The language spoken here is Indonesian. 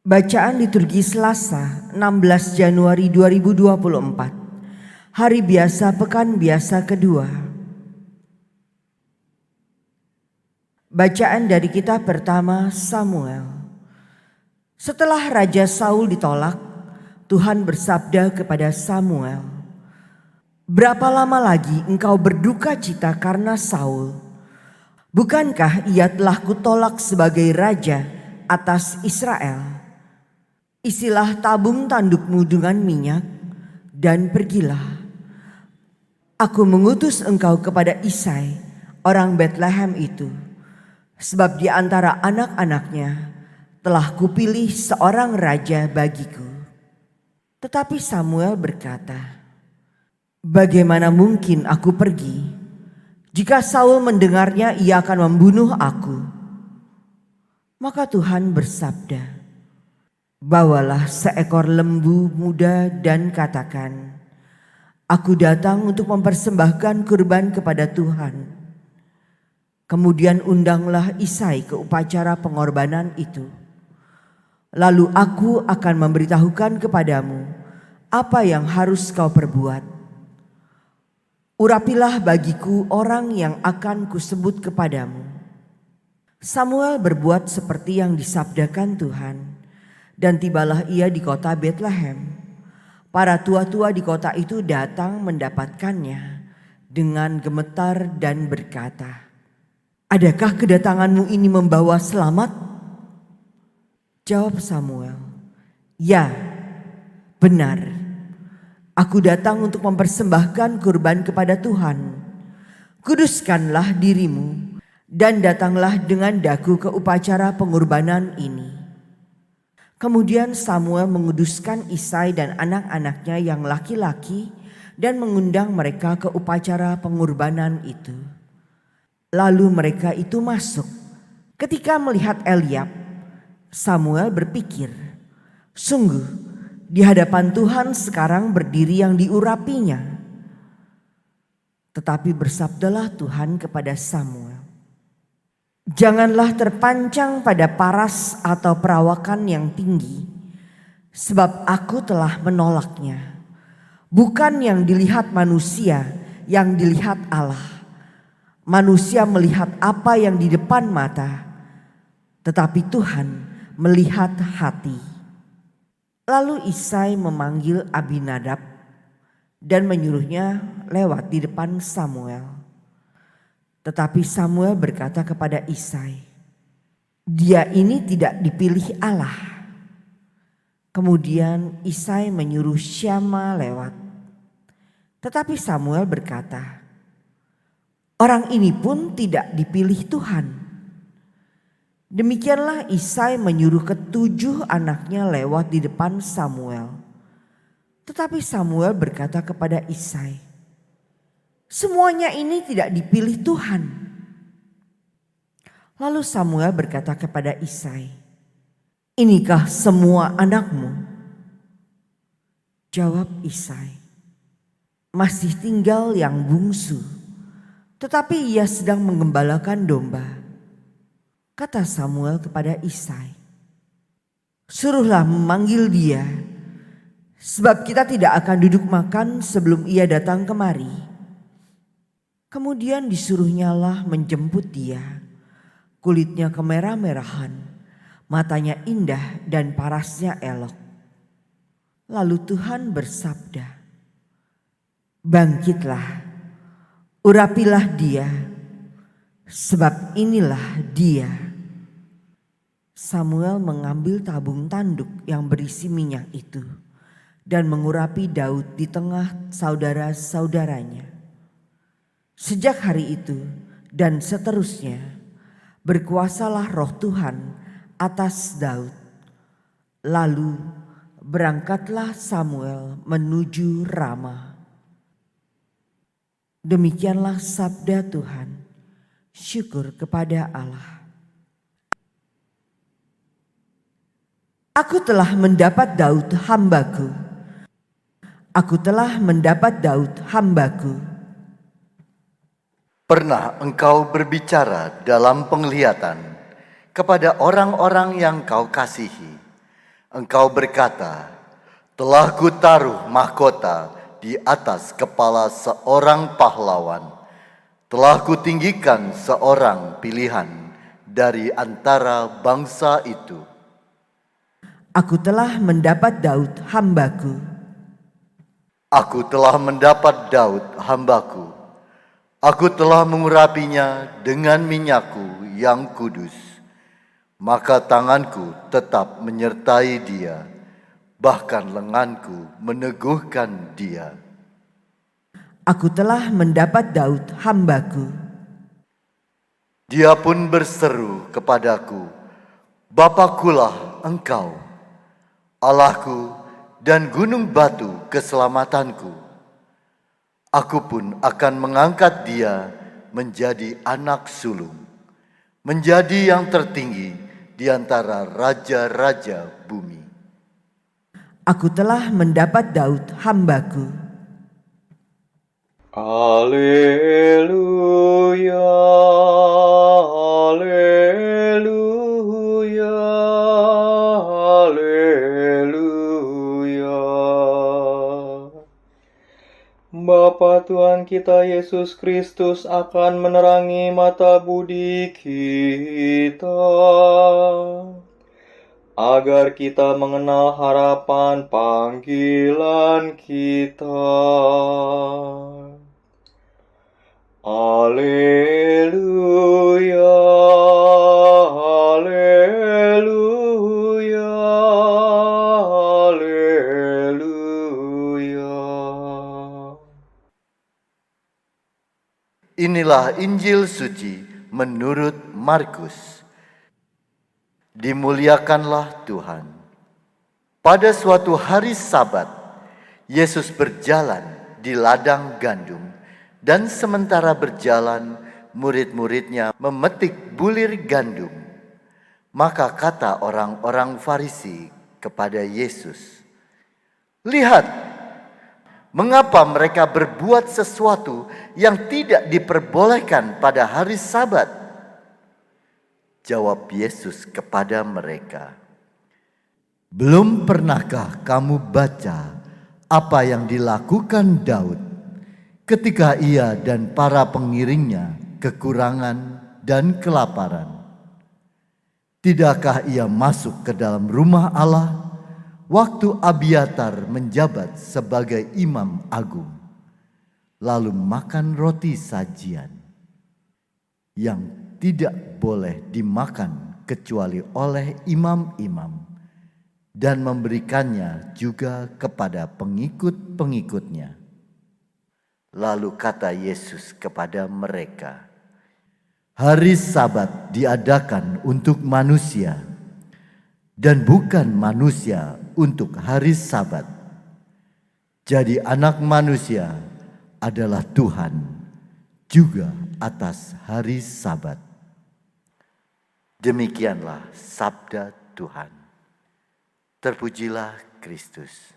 Bacaan liturgi Selasa 16 Januari 2024. Hari biasa pekan biasa kedua. Bacaan dari kitab pertama Samuel. Setelah Raja Saul ditolak, Tuhan bersabda kepada Samuel, "Berapa lama lagi engkau berduka cita karena Saul? Bukankah ia telah kutolak sebagai raja atas Israel? Isilah tabung tandukmu dengan minyak dan pergilah. Aku mengutus engkau kepada Isai, orang Betlehem itu, sebab di antara anak-anaknya telah kupilih seorang raja bagiku." Tetapi Samuel berkata, "Bagaimana mungkin aku pergi? Jika Saul mendengarnya, ia akan membunuh aku." Maka Tuhan bersabda, "Bawalah seekor lembu muda dan katakan, Aku datang untuk mempersembahkan kurban kepada Tuhan." Kemudian undanglah Isai ke upacara pengorbanan itu. Lalu aku akan memberitahukan kepadamu apa yang harus kau perbuat. Urapilah bagiku orang yang akan kusebut kepadamu." Samuel berbuat seperti yang disabdakan Tuhan. Dan tibalah ia di kota Betlehem. Para tua-tua di kota itu datang mendapatkannya dengan gemetar dan berkata, "Adakah kedatanganmu ini membawa selamat?" Jawab Samuel, "Ya, benar. Aku datang untuk mempersembahkan kurban kepada Tuhan. Kuduskanlah dirimu dan datanglah dengan daku ke upacara pengorbanan ini." Kemudian Samuel menguduskan Isai dan anak-anaknya yang laki-laki dan mengundang mereka ke upacara pengorbanan itu. Lalu mereka itu masuk. Ketika melihat Eliab, Samuel berpikir, "Sungguh di hadapan Tuhan sekarang berdiri yang diurapinya." Tetapi bersabdalah Tuhan kepada Samuel, "Janganlah terpancang pada paras atau perawakan yang tinggi, sebab aku telah menolaknya. Bukan yang dilihat manusia, yang dilihat Allah. Manusia melihat apa yang di depan mata, tetapi Tuhan melihat hati." Lalu Isai memanggil Abinadab dan menyuruhnya lewat di depan Samuel. Tetapi Samuel berkata kepada Isai, "Dia ini tidak dipilih Allah." Kemudian Isai menyuruh Syama lewat. Tetapi Samuel berkata, "Orang ini pun tidak dipilih Tuhan." Demikianlah Isai menyuruh ketujuh anaknya lewat di depan Samuel. Tetapi Samuel berkata kepada Isai, "Semuanya ini tidak dipilih Tuhan." Lalu Samuel berkata kepada Isai, "Inikah semua anakmu?" Jawab Isai, "Masih tinggal yang bungsu, tetapi ia sedang menggembalakan domba." Kata Samuel kepada Isai, "Suruhlah memanggil dia, sebab kita tidak akan duduk makan sebelum ia datang kemari." Kemudian disuruhnyalah menjemput dia. Kulitnya kemerah-merahan, matanya indah dan parasnya elok. Lalu Tuhan bersabda, "Bangkitlah, urapilah dia, sebab inilah dia." Samuel mengambil tabung tanduk yang berisi minyak itu dan mengurapi Daud di tengah saudara-saudaranya. Sejak hari itu dan seterusnya berkuasalah roh Tuhan atas Daud. Lalu berangkatlah Samuel menuju Rama. Demikianlah sabda Tuhan. Syukur kepada Allah. Aku telah mendapat Daud hambaku. Aku telah mendapat Daud hambaku. Pernah engkau berbicara dalam penglihatan kepada orang-orang yang kau kasihi, Engkau berkata, telah kutaruh mahkota di atas kepala seorang pahlawan. Telah kutinggikan seorang pilihan dari antara bangsa itu. Aku telah mendapat Daud hambaku. Aku telah mendapat Daud hambaku. Aku telah mengurapinya dengan minyakku yang kudus. Maka tanganku tetap menyertai dia, bahkan lenganku meneguhkan dia. Aku telah mendapat Daud hambaku. Dia pun berseru kepadaku, Bapakulah engkau, Allahku dan gunung batu keselamatanku. Aku pun akan mengangkat dia menjadi anak sulung, menjadi yang tertinggi di antara raja-raja bumi. Aku telah mendapat Daud hambaku. Haleluya, haleluya, haleluya. Bapa Tuhan kita Yesus Kristus akan menerangi mata budi kita, agar kita mengenal harapan panggilan kita. Haleluya, haleluya, haleluya. Inilah Injil suci menurut Markus. Dimuliakanlah Tuhan. Pada suatu hari Sabat, Yesus berjalan di ladang gandum, dan sementara berjalan, murid-muridnya memetik bulir gandum. Maka kata orang-orang Farisi kepada Yesus, "Lihat, mengapa mereka berbuat sesuatu yang tidak diperbolehkan pada hari Sabat?" Jawab Yesus kepada mereka, "Belum pernahkah kamu baca apa yang dilakukan Daud ketika ia dan para pengiringnya kekurangan dan kelaparan? Tidakkah ia masuk ke dalam rumah Allah waktu Abiatar menjabat sebagai imam agung, lalu makan roti sajian yang tidak boleh dimakan kecuali oleh imam-imam, dan memberikannya juga kepada pengikut-pengikutnya?" Lalu kata Yesus kepada mereka, "Hari Sabat diadakan untuk manusia, dan bukan manusia untuk hari Sabat. Jadi Anak Manusia adalah Tuhan juga atas hari Sabat." Demikianlah sabda Tuhan. Terpujilah Kristus.